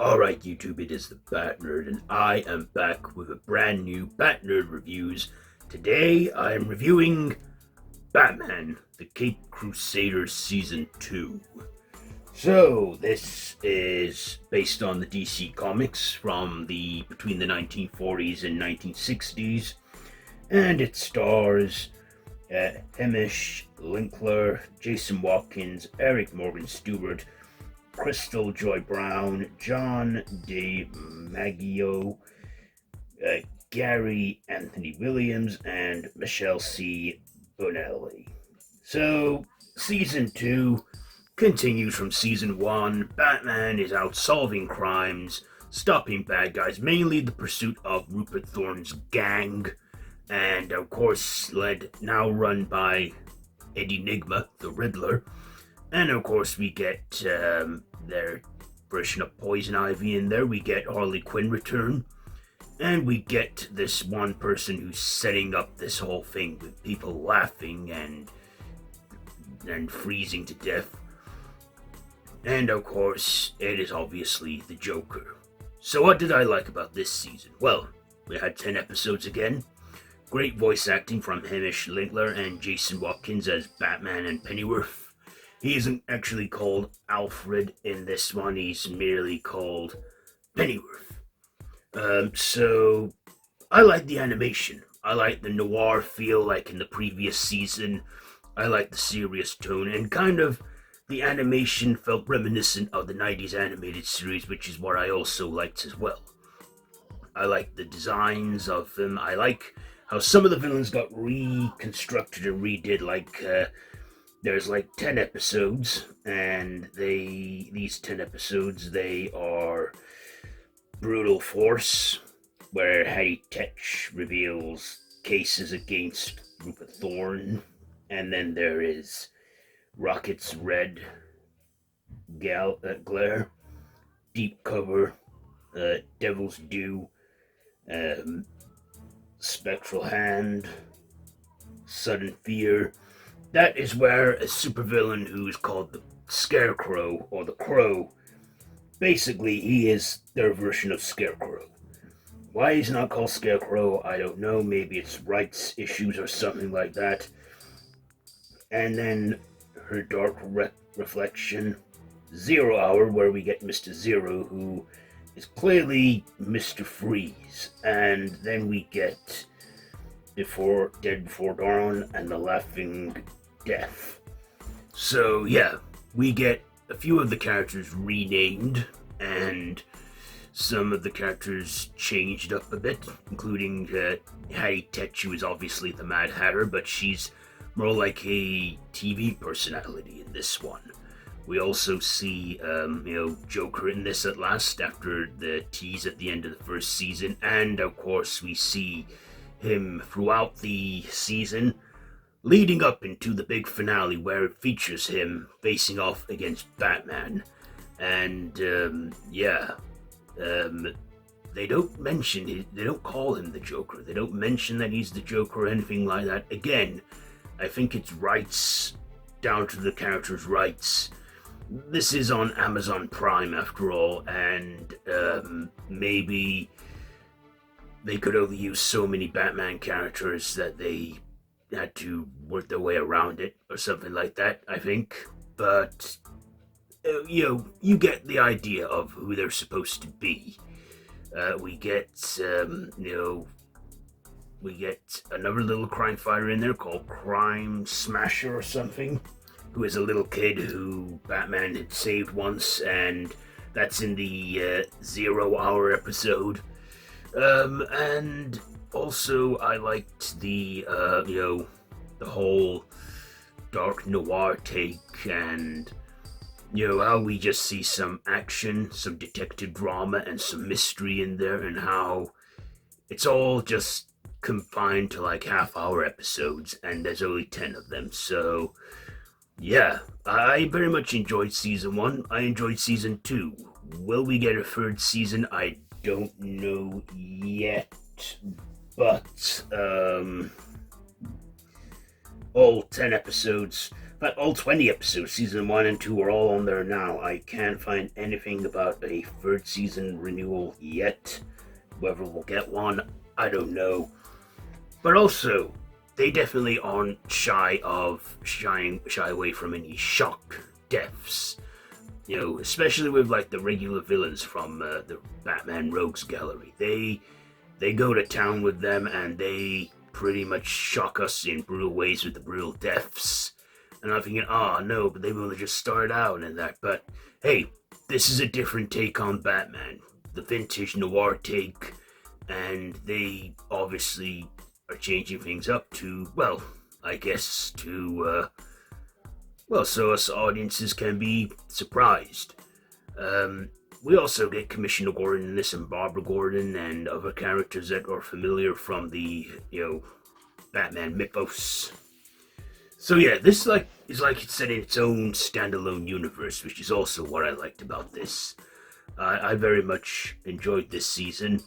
Alright, YouTube, it is the Bat Nerd, and I am back with a brand new Bat Nerd Reviews. Today, I am reviewing Batman, the Caped Crusader Season 2. So, this is based on the DC Comics from between the 1940s and 1960s, and it stars Hamish Linkler, Jason Watkins, Eric Morgan Stewart, Crystal Joy Brown, John DiMaggio, Gary Anthony Williams, and Michelle C. Bonelli. So, Season 2 continues from Season 1. Batman is out solving crimes, stopping bad guys, mainly the pursuit of Rupert Thorne's gang, and of course, now run by Eddie Nigma, the Riddler. And of course, we get their version of Poison Ivy in there. We get Harley Quinn return. And we get this one person who's setting up this whole thing with people laughing and freezing to death. And of course, it is obviously the Joker. So what did I like about this season? Well, we had 10 episodes again. Great voice acting from Hamish Linkler and Jason Watkins as Batman and Pennyworth. He isn't actually called Alfred in this one, he's merely called Pennyworth. So, I like the animation. I like the noir feel like in the previous season. I like the serious tone, and kind of the animation felt reminiscent of the 90s animated series, which is what I also liked as well. I like the designs of them. I like how some of the villains got reconstructed and redid, there's 10 episodes, and these 10 episodes, they are Brutal Force, where Hattie Tetch reveals cases against Rupert Thorne, and then there is Rocket's Red Glare, Deep Cover, Devil's Due, Spectral Hand, Sudden Fear. That is where a supervillain who is called the Scarecrow, or the Crow, basically he is their version of Scarecrow. Why he's not called Scarecrow, I don't know. Maybe it's rights issues or something like that. And then her Dark Reflection, Zero Hour, where we get Mr. Zero, who is clearly Mr. Freeze. And then we get Dead Before Dawn and the Laughing Death. So yeah, we get a few of the characters renamed, and some of the characters changed up a bit, including Hattie Tetch, who is obviously the Mad Hatter, but she's more like a TV personality in this one. We also see, Joker in this at last, after the tease at the end of the first season, and of course we see him throughout the season, leading up into the big finale where it features him facing off against Batman. And they don't call him the Joker. They don't mention that he's the Joker or anything like that. Again, I think it's rights, down to the character's rights. This is on Amazon Prime after all, and maybe they could only use so many Batman characters that they had to work their way around it, or something like that, I think. But, you get the idea of who they're supposed to be. We get another little crime fighter in there called Crime Smasher or something, who is a little kid who Batman had saved once, and that's in the 0 Hour episode. And also I liked the whole dark noir take, and how we just see some action, some detective drama, and some mystery in there, and how it's all just confined to half-hour episodes, and there's only 10 of them. So yeah, I very much enjoyed Season 1. I enjoyed Season 2. Will we get a third season? I don't know yet, but all 10 episodes, But all 20 episodes, season 1 and 2 are all on there now. I can't find anything about a third season renewal yet. Whether we'll get one, I don't know. But also, they definitely aren't shy away from any shock deaths. You know, especially with like the regular villains from the Batman Rogues Gallery. They go to town with them and they pretty much shock us in brutal ways with the brutal deaths. And I'm thinking, no, but they've only just started out and that. But hey, this is a different take on Batman. The vintage noir take, and they obviously are changing things up to, well, I guess so us audiences can be surprised. We also get Commissioner Gordon in this, and Barbara Gordon, and other characters that are familiar from the, Batman mythos. So yeah, this is like it's set in its own standalone universe, which is also what I liked about this. I very much enjoyed this season.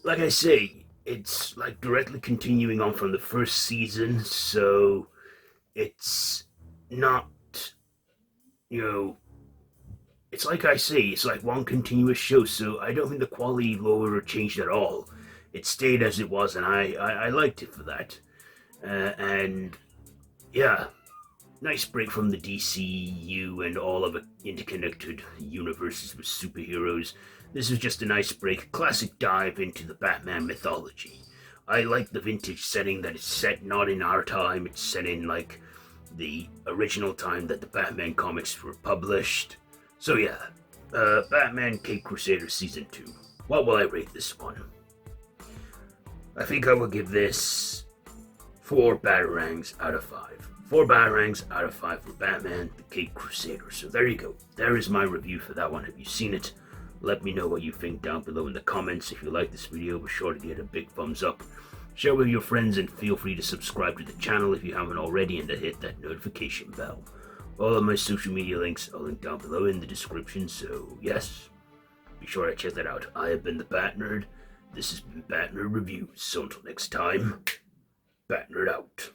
Like I say, it's like directly continuing on from the first season, so it's not, it's like I say, it's like one continuous show, so I don't think the quality lowered or changed at all. It stayed as it was, and I liked it for that. And yeah, nice break from the DCU and all of the interconnected universes with superheroes. This was just a nice break, classic dive into the Batman mythology. I like the vintage setting that it's set not in our time, it's set in like the original time that the Batman comics were published. So yeah, Batman Caped Crusader Season 2. What will I rate this one? I think I will give this 4 Batarangs out of 5. 4 Batarangs out of 5 for Batman the Caped Crusader. So there you go. There is my review for that one. Have you seen it? Let me know what you think down below in the comments. If you like this video, be sure to give it a big thumbs up. Share with your friends and feel free to subscribe to the channel if you haven't already and to hit that notification bell. All of my social media links are linked down below in the description, so yes, be sure to check that out. I have been the Bat Nerd. This has been Bat Nerd Reviews. So until next time, Bat Nerd out.